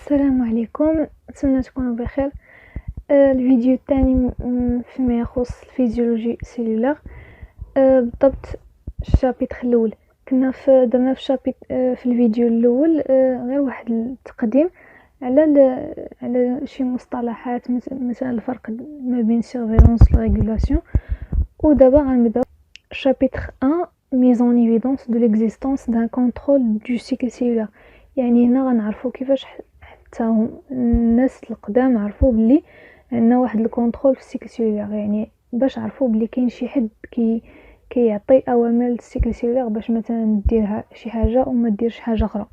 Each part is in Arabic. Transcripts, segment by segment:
السلام عليكم، نتمنى تكونوا بخير. الفيديو الثاني فيما يخص الفيزيولوجي سيلولار. بالضبط الشابيتر الاول درنا في الشابيتر في الفيديو الاول غير واحد التقديم على شي مصطلحات، مثلا الفرق ما بين سيرفيلانس وريغولاسيون. ودابا غنبداو chapitre 1 mise en évidence de l'existence d'un contrôle du cycle cellulaire. يعني هنا غنعرفوا كيفاش حتى الناس القدام عرفوا بلي عندنا واحد الكونترول في السيكل سيلولار، يعني باش عرفوا بلي كاين شي حد كيعطي اوامر للسيكل سيلولار باش مثلا دير شي حاجه وما ديرش حاجه اخرى.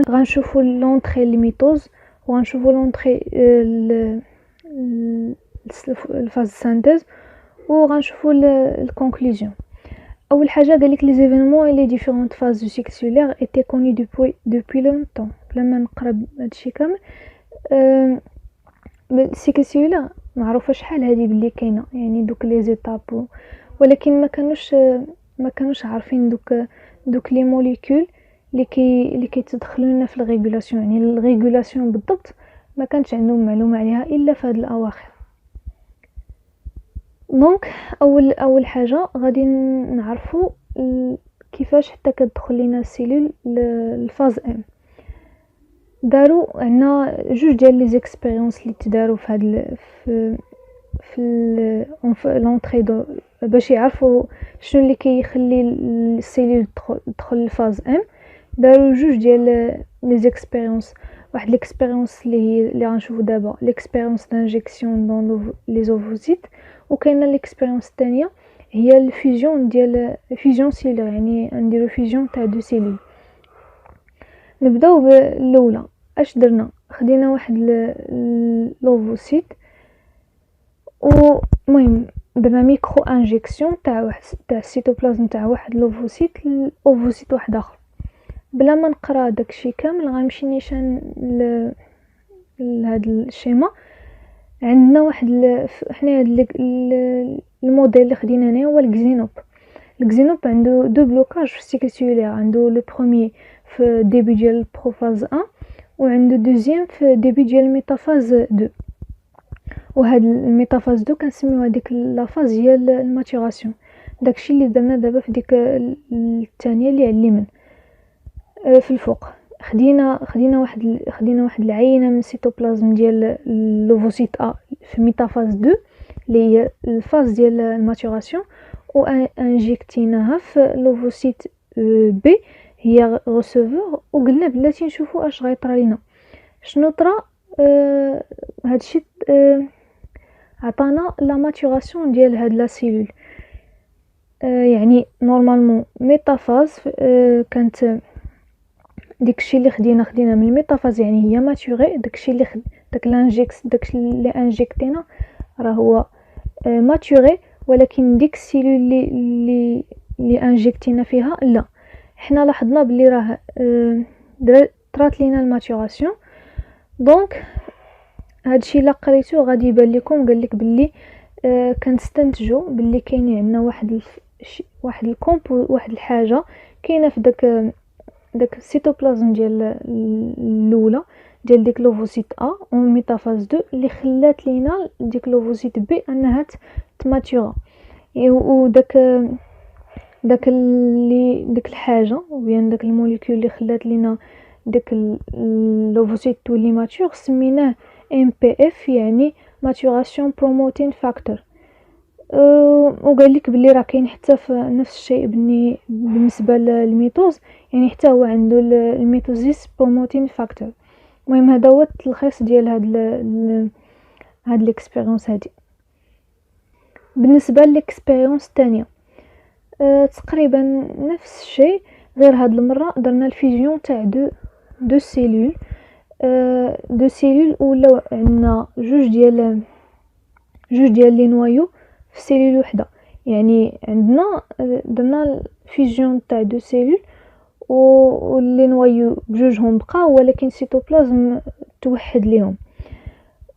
غنشوفوا لونطري ليميتوز، وغنشوفوا لونطري الفاز سانتيز، وغنشوفوا الكونكلوزيون. اول حاجه قالك لي زيفينمون اي لي ديفيرونت فاز دو سيكل سيلولار ايتي كوني دوبوي لونطون. لما نقرا هادشي كامل السيكل سيلولار معروفه شحال هادي بلي كاينه، يعني دوك لي زيتاب، ولكن ما كانوش عارفين دوك لي موليكول اللي كيتدخلوا لنا في الريغولاسيون. يعني الريغولاسيون بالضبط ما كانش عندهم معلومه عليها الا في هاد الاواخر. دونك اول حاجه غادي نعرفوا كيفاش حتى كتدخل لينا السيلول الفاز ام. داروا عندنا جوج ديال لي زيكسبيريونس اللي تداروا في هاد في لونطري باش يعرفوا شنو اللي كيخلي السيلول تدخل الفاز ام. داروا جوج ديال لي زيكسبيريونس، واحد ليكسبيريونس اللي غنشوفوا دابا ليكسبيريونس دانجيكسيون دون لي زوفوسيت، وكاينه ليكسبيريونس الثانيه هي الفيوزيون ديال فيوزيون سيلولار، يعني نديرو فيوزيون تاع دو سيلول. نبداو بالاولى. اش درنا؟ خدينا واحد لوفوسيت، ومهم درنا ميكرو انجيكسيون تاع السيتوبلازم تاع واحد لوفوسيت لاوفوسيت واحد اخر. بلا ما نقرا داكشي كامل غنمشي نيشان لهاد الشيما. عندنا واحد حنا هاد الموديل اللي خدينا هنا هو الكزينوب. الكزينوب عنده دو بلوكاج في السيكل سيلولار، عنده لو بروميي في ديبي ديال البروفاز 1 وعنده دوزيام في ديبي ديال الميتافاز 2. وهاد الميتافاز 2 كنسميوها ديك لا فاز هي الماتوراسيون. داكشي اللي درنا دابا في ديك الثانيه اللي على اليمين في الفوق. خدينا واحد العينه من السيتوبلازم ديال اللوفوسيت ا في ميتافاز 2 اللي هي الفاز ديال الماتوراسيون، و انجيكتيناها في لوفوسيت بي هي ريسيفور، وقلنا بلاتي نشوفوا اش غيطرا لينا. شنو طرا؟ هادشي عطانا لا ماتوراسيون ديال هاد لا سيلول. يعني نورمالمون ميتافاز كانت داكشي اللي خدينا من الميتافاز، يعني هي ماتوري. داكشي اللي داكشي اللي انجيكتينا راه هو ماتوري، ولكن ديك السيلول اللي انجيكتينا فيها لا. حنا لاحظنا بلي راه طرات لينا الماتوراسيون. دونك هادشي الا قريتو غادي يبان لكم، قالك بلي كنستنتجوا بلي كاين عندنا واحد الحاجه كاينه في داك السيتوبلازم ديال الاولى ديال ديك لوفوسيت ا و ميتافاز 2 اللي خلات لينا ديك لوفوسيت بي انها تماتورا. وداك الحاجه وبيان داك الموليكول اللي خلات لينا داك اللوفوسيت تولي ماتور سميناه MPF، يعني ماتوراسيون بروموتين فاكتور. وقال لك بلي راه كاين حتى في نفس الشيء بالنسبه للميتوز، يعني حتى هو عنده الميتوزيس بروموتين فاكتور. المهم هذا هو التلخيص ديال هاد الاكسبيريونس هادي. بالنسبه للاكسبيريونس الثانيه تقريبا نفس الشيء، غير هاد المره درنا الفيزيون تاع دو سيلول. ولا عندنا جوج ديال لي نوايو في سيلول وحده. يعني عندنا درنا الفيزيون تاع دو سيلول واللي نوايو بجوجهم بقاو، ولكن السيتوبلازم توحد ليهم.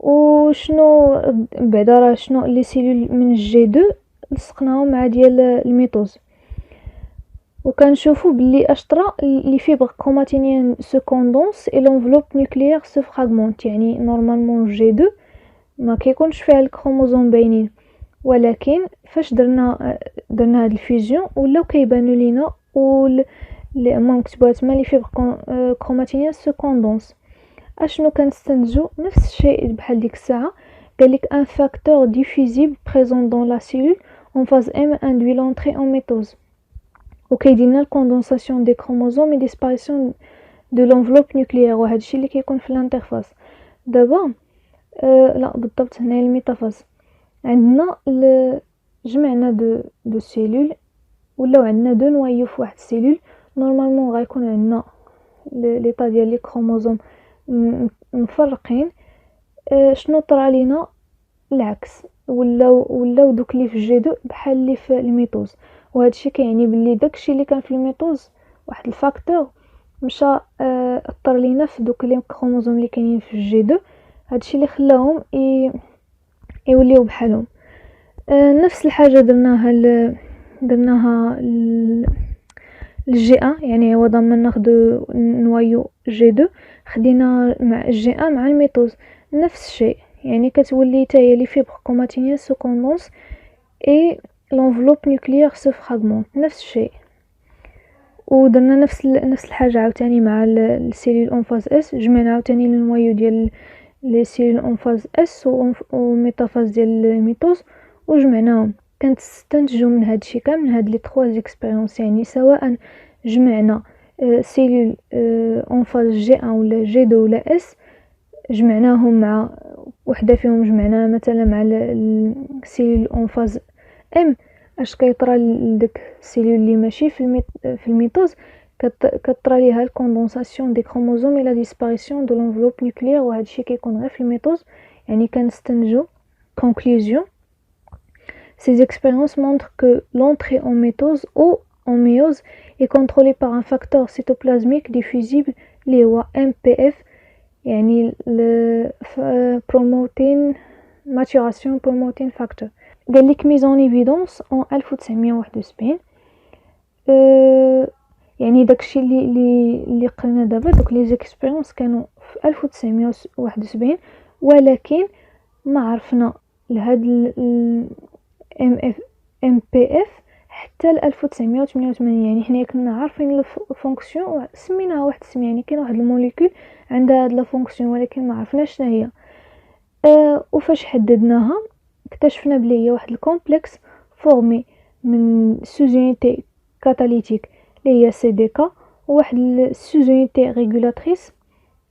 وشنو بعدا راه شنو لي سيلول من جي 2 لصقناهم مع ديال الميتوز. وكنشوفوا باللي اشطرا لي فيبر كروماتينيان سو كوندونس اي لونفلوب نوكليير سو فراغمونت. يعني نورمالمون جي 2 ما كيكونش فيها الكروموزوم باينين، ولكن فاش درنا هاد الفيزيون ولاو كيبانوا لينا المهم كتبوها تما لي فيبر كروماتينيان سو كوندونس. اشنو كنستنتجو؟ نفس الشيء بحال ديك الساعه قالك ان فاكتور ديفيزيبل بريزون دون لا سيلول en phase M induit l'entrée en métose وكيدير الكوندونساسيون دي كروموزوم et disparition de l'enveloppe nucléaire، وهذا الشيء اللي كيكون في الانترفاس. دابا لا بالضبط هنا الميتافاز عندنا جمعنا دو سيلول ولاو عندنا دو نوايو في واحد السيلول. نورمالمون غيكون عندنا ليطا ديال لي كروموزوم مفرقين. شنو طرا لينا؟ العكس، ولاو دوك اللي في جي 2 بحال اللي في الميتوز. وهذا الشيء كيعني باللي داكشي اللي كان في الميتوز واحد الفاكتور مشى اثر لينا في دوك لي كروموزوم اللي كاينين في جي 2. هذا الشيء اللي خلاهم يوليو بحالهم. نفس الحاجه درناها الجي ان، يعني عوضا ما ناخذ نوايو جي 2 خدينا مع الجي ان مع الميتوز نفس الشيء. يعني كتولي حتى هي لي فيبر كروماتينيان سو كوندونس اي لونفلوب نوكليير سو فراغمونت نفس الشيء. ودرنا نفس الحاجه عاوتاني مع السيلول اون فاز اس. جمعنا عاوتاني النوايو ديال لي سيلول اون فاز اس و ميتافاز ديال الميتوز وجمعناهم. كنستنتجوا من هذا الشيء كامل، من هاد لي 3 اكسبيريونس، يعني سواء جمعنا سيلول اون فاز جي 1 ولا جي 2 ولا اس، جمعناهم مع وحده فيهم جمعناها مثلا مع السيلول اون فاز ام، اش كيطرى لداك السيلول اللي ماشي في الميتوز كطرى ليها الكوندونساسيون دي كروموزوم اي لا ديسباريسيون دو لونفلوب نوكليير. وهذا الشيء كيكون غير في الميتوز. يعني كنستنتجوا conclusion. Ces expériences montrent que l'entrée en métose ou en méiose est contrôlée par un facteur cytoplasmique diffusible اللي هو MPF، يعني promoting maturation promoting factor. قال لك mise en évidence en 1971. يعني داكشي اللي قلنا دابا دوك لي زيكسبيريونس كانوا في 1971، ولكن ما عرفنا لهاد MPF حتى ل 1988. يعني حنا كنا عارفين الفونكسيون سميناها واحد السم، يعني كاين واحد الموليكول عندها هاد لا فونكسيون ولكن ما عرفناش شنو هي. وفاش حددناها اكتشفنا بلي هي واحد الكومبلكس فورمي من سوزونيتي كاتاليتيك اللي هي CDK وواحد السوزونيتي ريغولاتريس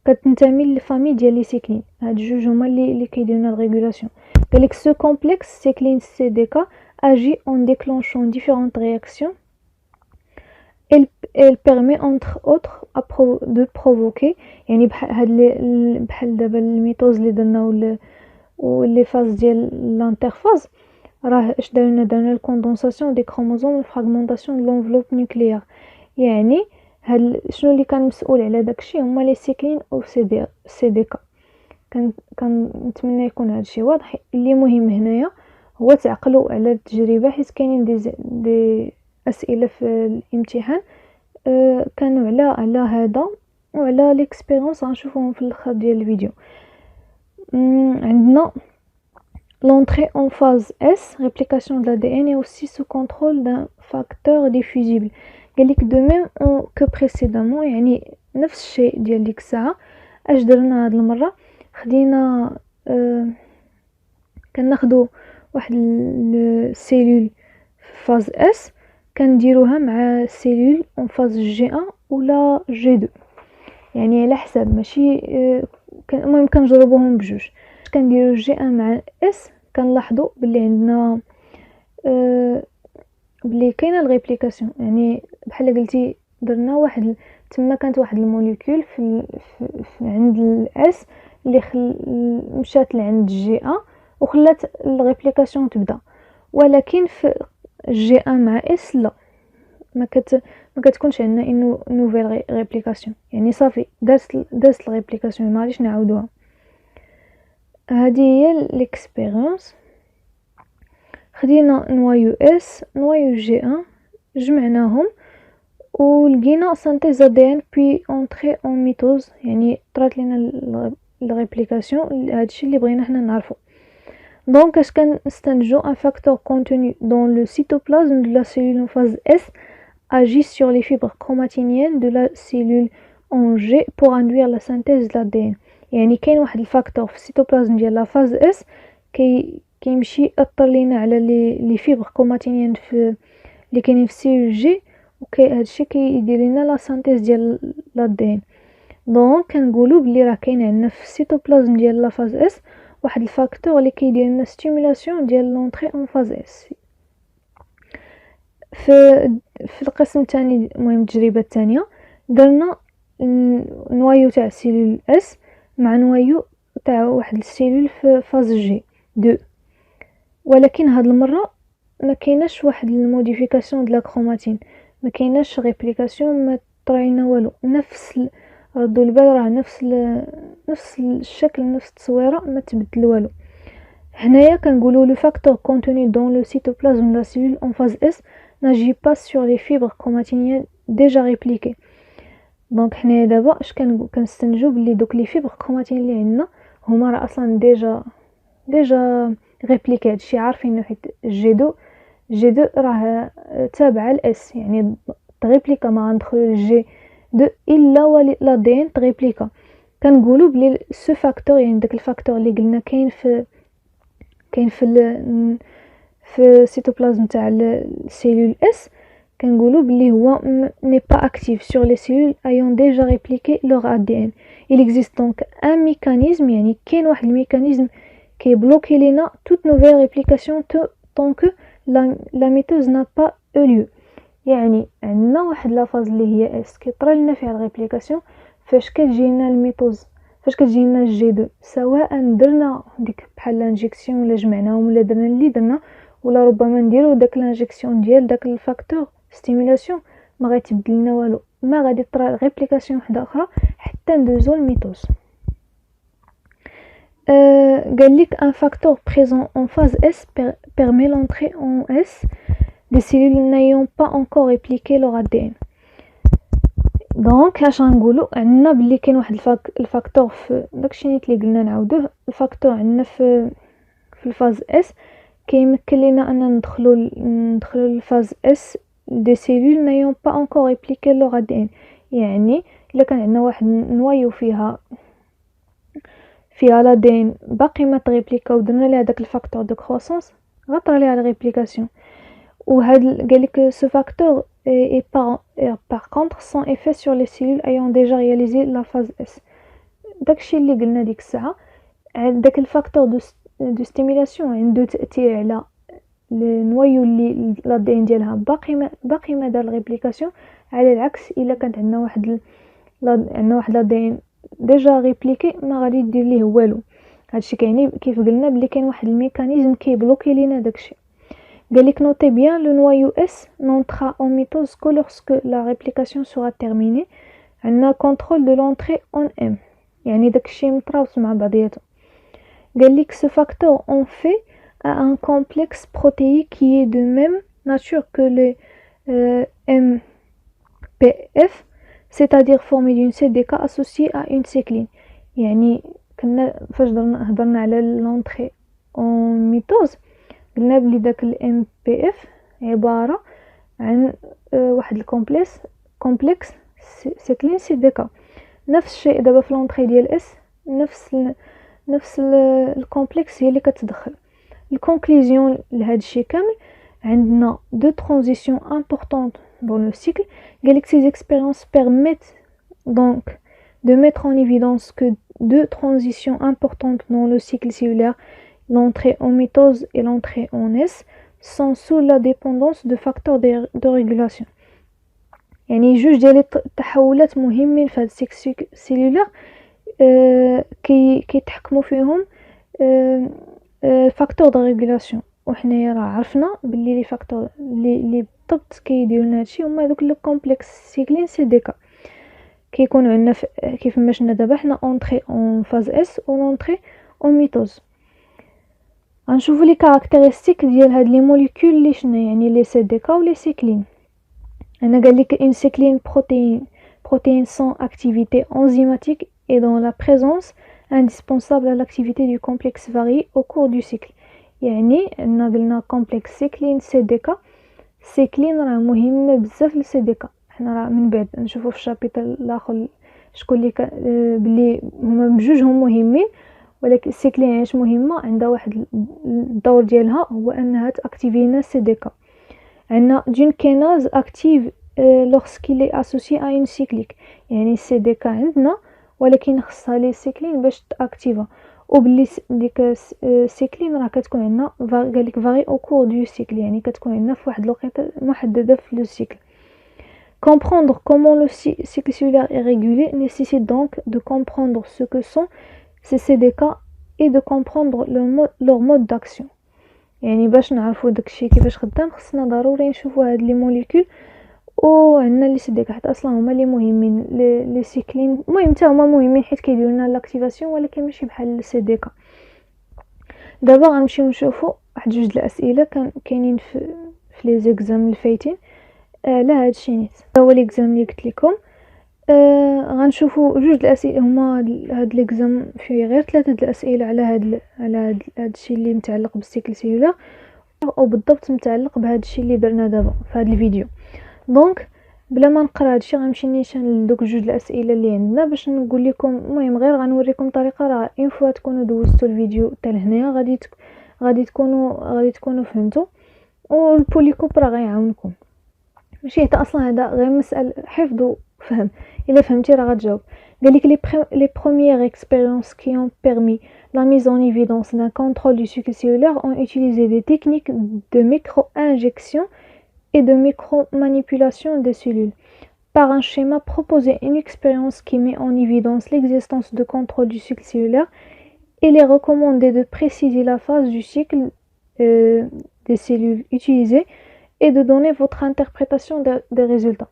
كتنتمي للفامي ديال لي سيكلين. هاد جوج هما اللي كيديروا لنا الريغولاسيون. قالك ce complexe cycline CDK agit en déclenchant différentes réactions. Elle permet entre autres de provoquer، يعني بحال دابا الميتوز اللي درنا واللي فاز ديال لانترفاز راه اش درنا الكوندونساسيون دي كروموزوم الفراغمونطاسيون دو لونفلوب نوكليير. يعني شنو اللي كان مسؤول على داكشي؟ هما لي سيكلين او CDK. كنتمنى يكون هادشي واضح. اللي مهم هنايا هو تعقلوا على التجربه، حيت كاينين دي اسئله في الامتحان كانوا على هذا وعلى ليكسبيريونس غنشوفوهم في الاخر ديال الفيديو. عندنا l'entrée en phase S, réplication de l'ADN, est aussi sous contrôle d'un facteur diffusible. قالك de même que précédemment، يعني نفس الشيء ديال ديك الساعه. اش درنا هاد المره؟ خدينا كناخدو واحد السيلول في فاز اس كنديروها مع سيلول اون فاز جي 1 ولا جي 2، يعني على حساب ماشي المهم كنجربوهم بجوج. كنديرو جي 1 مع اس كنلاحظوا باللي عندنا بلي كاينه الريبليكاسيون. يعني بحال قلتي درنا واحد تما كانت واحد الموليكول في عند الاس اللي مشات لعند جي 1 وخلات الريبليكاسيون تبدا، ولكن في جي 1 مع اس لا، ما كتكونش عندنا انه نوفيل ريبليكاسيون، يعني صافي دازت الريبليكاسيون ما غاديش نعاودوها. هذه هي ليكسبيريونس. خدينا نوايو اس نوايو جي 1 جمعناهم ولقينا سانتيز ADN puis entrée en mitose، يعني طرات لنا الريبليكاسيون. هادشي اللي بغينا حنا نعرفو. دونك اش كنستنتجو un facteur contenu dans le cytoplasme de la cellule en phase S agit sur les fibres chromatiniennes de la cellule en G pour induire la synthèse de l'ADN. يعني كاين واحد الفاكتور في السيتوبلازم ديال لا فاز اس كيمشي ياثر لينا على لي فيبر كروماتينيين في اللي كاينين في السيلول جي، هادشي كيدير لنا لا سانتيز ديال الادين. دونك كنقولوا بلي راه كاين عندنا في السيتوبلازم ديال لا فاز اس واحد الفاكتور اللي كيدير لنا ستيمولاسيون ديال لونطري اون فاز اس. في القسم الثاني، المهم التجربه الثانيه، درنا نوايو تاع سيلول اس مع نوايو تاع واحد السيلول في فاز جي 2، ولكن هاد المره ما كايناش واحد الموديفيكاسيون د لا كروماتين، ما كايناش ريبليكاسيون، ما طرينا والو، نفس ردوا البال راه نفس الشكل، نفس التصويره، ما تبدل والو. هنايا كنقولوا لو فاكتور كونتوني دون لو سيتوبلازم لا سيلول en phase S n'agit pas sur les fibres chromatiniennes déjà répliquées. دونك حنايا دابا اش كنستنتجو بلي دوك لي فيبر كروماتين اللي عندنا هما راه اصلا ديجا ريبليكي. هادشي عارفينه حيت جي دو راه تابعه لاس، يعني تريبليكا ما غندخلو للجي دو الا ولا دي ان تريبليكا. كنقولوا بلي سو فاكتور، يعني داك الفاكتور اللي قلنا كاين في السيتوبلازم تاع السيلول اس، كنقولوا بلي هو n'est pas actif sur les cellules ayant déjà répliqué leur ADN. Il existe donc un mécanisme، يعني كاين واحد الميكانيزم كيبلوكي لينا toute nouvelle réplication tant que la mitose n'a pas eu lieu. يعني عندنا واحد لافاز اللي هي اس كيطرى لنا فيها الريبليكاسيون، فاش كتجينا الميتوز، فاش كتجينا الجي دو، سواء درنا ديك بحال لانجيكسيون ولا جمعناهم ولا درنا اللي درنا، ولا ربما نديرو داك لانجيكسيون ديال داك الفاكتور ستيمولاسيون، ما غيتبدل لنا والو، ما غادي طرا ريبليكاسيون وحده اخرى حتى ندوزو الميتوز. قال لك un facteur présent en phase S permet l'entrée en S des cellules n'ayant pas encore répliqué leur ADN. دونك اش غنقولوا؟ عندنا بلي كاين واحد الفاكتور في داكشي اللي قلنا نعاودوه. الفاكتور عندنا في الفاز اس كيمكن لينا ان ندخلوا للفاز اس دي سيلول n'ayant pas encore répliqué leur ADN. يعني الا كان عندنا واحد نوايو فيها لادين باقي ما تريبليكا ودرنا ليها داك الفاكتور دو كروسونس، غطرى ليها الريبليكاسيون. وهاد قالك ce facteur est par contre sans effet sur les cellules ayant déjà réalisé la phase S. داكشي اللي قلنا ديك الساعه، داك الفاكتور دو ستيمولاسيون عنده تاثير على النوايو اللي لادين ديالها باقي ما دار الريبليكاسيون، على العكس الا كانت عندنا واحد لادين ديجا ريبليكي ما غادي دير ليه والو. هادشي كيعني كيف قلنا بلي كاين واحد الميكانيزم كيبلوكي لينا داكشي. قالك notez bien le noyau S n'entrera en mitose que lorsque la réplication sera terminée. عندنا contrôle de l'entrée en M، يعني داكشي مترابط مع بعضياته. قالك ce facteur en fait a un complexe protéique qui est de même nature que le MPF، c'est-à-dire formé d'une CDK associée à une cycline. يعني كنا فاش هضرنا على l'entrée en mitose قلنا بلي داك الام بي اف عباره عن واحد الكومبلكس سيكلين سي دي كا. نفس الشيء دابا في لونطري ديال اس، نفس الكومبلكس هي اللي كتدخل. الكونكلوزيون لهذا الشيء كامل، عندنا دو ترانزيسيون امبورطونط dans le cycle. قالك ces expériences permettent donc de mettre en évidence que deux transitions importantes dans le cycle cellulaire, l'entrée en mitose et l'entrée en S, sont sous la dépendance de facteurs de régulation. يعني جوج ديال التحولات مهمين في هذا السيكل سيلولار كيتحكموا فيهم فاكتور دو ريغولاسيون. وحنايا راه عرفنا باللي لي فاكتور اللي بالضبط كيديروا لنا هادشي هما دوك لو كومبلكس سيكلين سي دي كا. كيكونوا عندنا كيف ما شفنا دابا حنا اونطري اون فاز اس و لونطري اون ميتوز. غنشوفوا لي كاركتيرستيك ديال هاد لي موليكول اللي شنا، يعني لي سي دي كا و لي سيكلين. انا قال لك une cycline protéine sans activité enzymatique est dans la présence indispensable à l'activité du complexe varié au cours du cycle. يعني عندنا قلنا complexe cycline CDK. cycline راه مهمه بزاف للCDK. حنا راه من بعد نشوفوا في الشابيتر الاخر شكون اللي بلي هما بجوجهم مهمين، ولكن السيكلين علاش مهمه؟ عندها واحد الدور ديالها هو انها تاكتيفينا CDK. عندنا d'une kinase active lorsqu'il est associé à une cyclique، يعني CDK عندنا ولكن خصها لي سيكلين باش تاكتيفا، وبلي ديك السيكلين راه كتكون عندنا قالك فاري او كور دو سيكل، يعني كتكون عندنا في واحد الوقيته محدده في لو سيكل. Comprendre comment le cycle cellulaire est régulé nécessite donc de comprendre ce que sont ces CDK et de comprendre leur mode d'action. يعني باش نعرفوا داكشي كيفاش خدام خصنا ضروري نشوفوا هاد لي موليكول وعندنا لي CDK، حتى اصلا هما اللي مهمين. لي سيكلين المهم حتى هما مهمين حيت كيديروا لنا لاكتيفاسيون، ولكن ماشي بحال الCDK. دابا غنمشيو نشوفوا واحد جوج الاسئله كاينين في لي زيكزام الفايتين على هادشي نيت. هو ليكزام اللي قلت لكم غنشوفوا جوج الاسئله هما هاد ليكزام فيه غير 3 د الاسئله على هادشي اللي متعلق بالسيكل سيلولار، او بالضبط متعلق بهادشي اللي درنا دابا في هاد الفيديو. دونك بلا ما نقرا هادشي غنمشي نيشان لدوك جوج الاسئله اللي عندنا باش نقول لكم. المهم غير غنوريكم طريقه، راه اون فوا تكونوا دوزتوا الفيديو حتى لهنايا غادي تكونوا فهمتوا، والبوليكوب راه غيعاونكم. ماشي حتى اصلا هذا غير مسألة حفظ وفهم، الا فهمتي راه غتجاوب. قالك les premières expériences qui ont permis la mise en évidence d'un contrôle du cycle cellulaire ont utilisé des techniques de micro-injection et de micro-manipulation des cellules. Par un schéma proposé, une expérience qui met en évidence l'existence de contrôle du cycle cellulaire, il est recommandé de préciser la phase du cycle des cellules utilisées et de donner votre interprétation des résultats.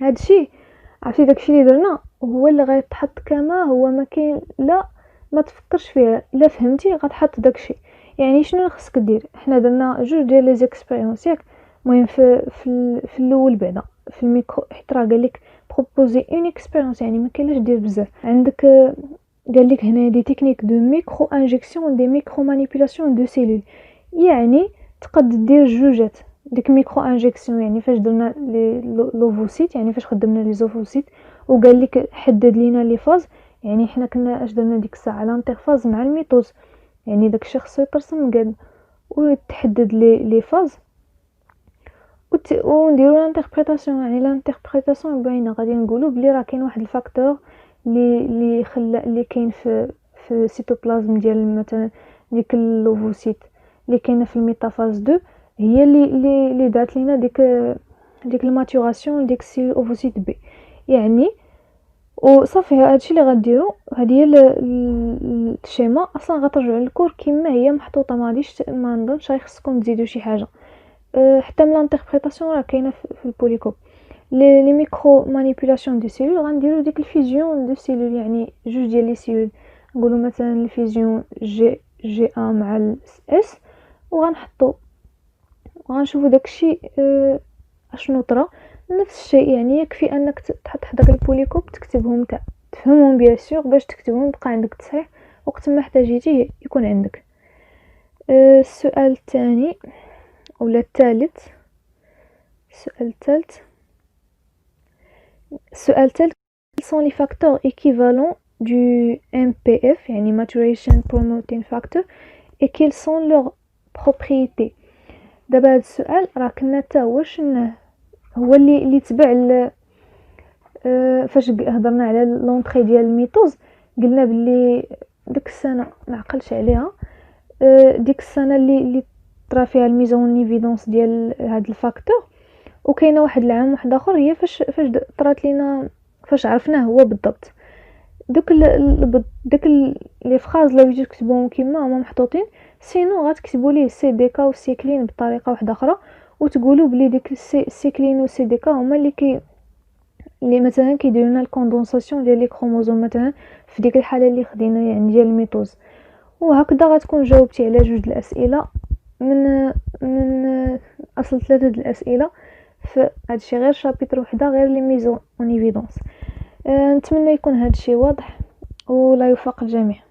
هادشي عرفتي داكشي اللي درنا هو اللي غيتحط كما هو، ما كاين لا ما تفكرش فيها، الا فهمتي غتحط داكشي. يعني شنو خصك دير؟ حنا درنا جوج ديال لي زيكسبيريونس ياك. المهم في الاول بعدا في الميكرو حيت راه قالك بروبوزي اون اكسبيريونس، يعني ما كاينلاش دير بزاف. عندك قالك هنا دي تكنيك دو ميكرو انجكسيون دي ميكرو مانيبيولاسيون دو سيلول، يعني تقد دير جوجات. ديك ميكرو انجكسيون يعني فاش درنا لي لوفوسيت، يعني فاش خدمنا لي زوفوسيت وقال لك حدد لينا لي فاز، يعني حنا كنا اش درنا ديك الساعه الانترفاز مع الميتوز، يعني داك الشيء خصو يترسم قال وتحدد لي فاز ونديروا الانتربريتاسيون. يعني الانتربريتاسيون باينه، غادي نقولوا بلي راه كاين واحد الفاكتور اللي خلى اللي كاين في السيتوبلازم ديال مثلا ديك اللوفوسيت اللي كاينه في الميتافاز 2، هي اللي دارت لينا ديك الماتوراسيون ديك السيل اوفوسيت بي. يعني وصافي هادشي اللي غديروا. هذه هي الشيما اصلا غترجعوا للكور كما هي محطوطه، ما غاديش ما نظنش خصكم تزيدوا شي حاجه. حتى من الانتربريتاسيون راه كاينه في البوليكوب. لي ميكرو مانيبيولاسيون دي سيلول غنديروا ديك الفيزيون دو سيلول، يعني جوج ديال لي سيلول نقولوا مثلا الفيزيون جي ا مع الاس، وغنحطوا وغنشوفوا داكشي اشنو طرا. نفس الشيء يعني يكفي انك تحط حداك البوليكوب تكتبهم تفهمهم بيان سور باش تكتبهم بقى عندك تصحيح وقت ما احتاجيتيه يكون عندك. السؤال الثاني ولا الثالث، السؤال الثالث quels sont les facteurs équivalents du MPF يعني maturation promoting factor et quelles sont leurs propriétés. دابا هذا السؤال راه كنا حتى هو اللي تبع فاش هضرنا على لونطري ديال الميتوز. قلنا باللي ديك السنه ما عقلش عليها، ديك السنه اللي طرا فيها الميزون ايفيدونس ديال هذا الفاكتور، وكاينه واحد العام واحد اخر هي فاش طرات لينا فاش عرفناه هو بالضبط. دوك لي فراز لو تكتبوهم كيما هما محطوطين، سينو غتكتبوا ليه سي دي كا وسيكلين بطريقه واحده اخرى، وتقولوا بلي ديك السيكلين وسي دي كا هما اللي مثلا كيديروا لنا الكوندونساسيون ديال لي كروموزوم مثلا في ديك الحاله اللي خدينا يعني ديال الميتوز. وهكذا غتكون جاوبتي على جوج الاسئله من اصل 3 د الاسئله فهادشي غير شابيتر وحده، غير لي ميزو اون ايفيدونس. نتمنى يكون هادشي واضح ولا يوفق الجميع.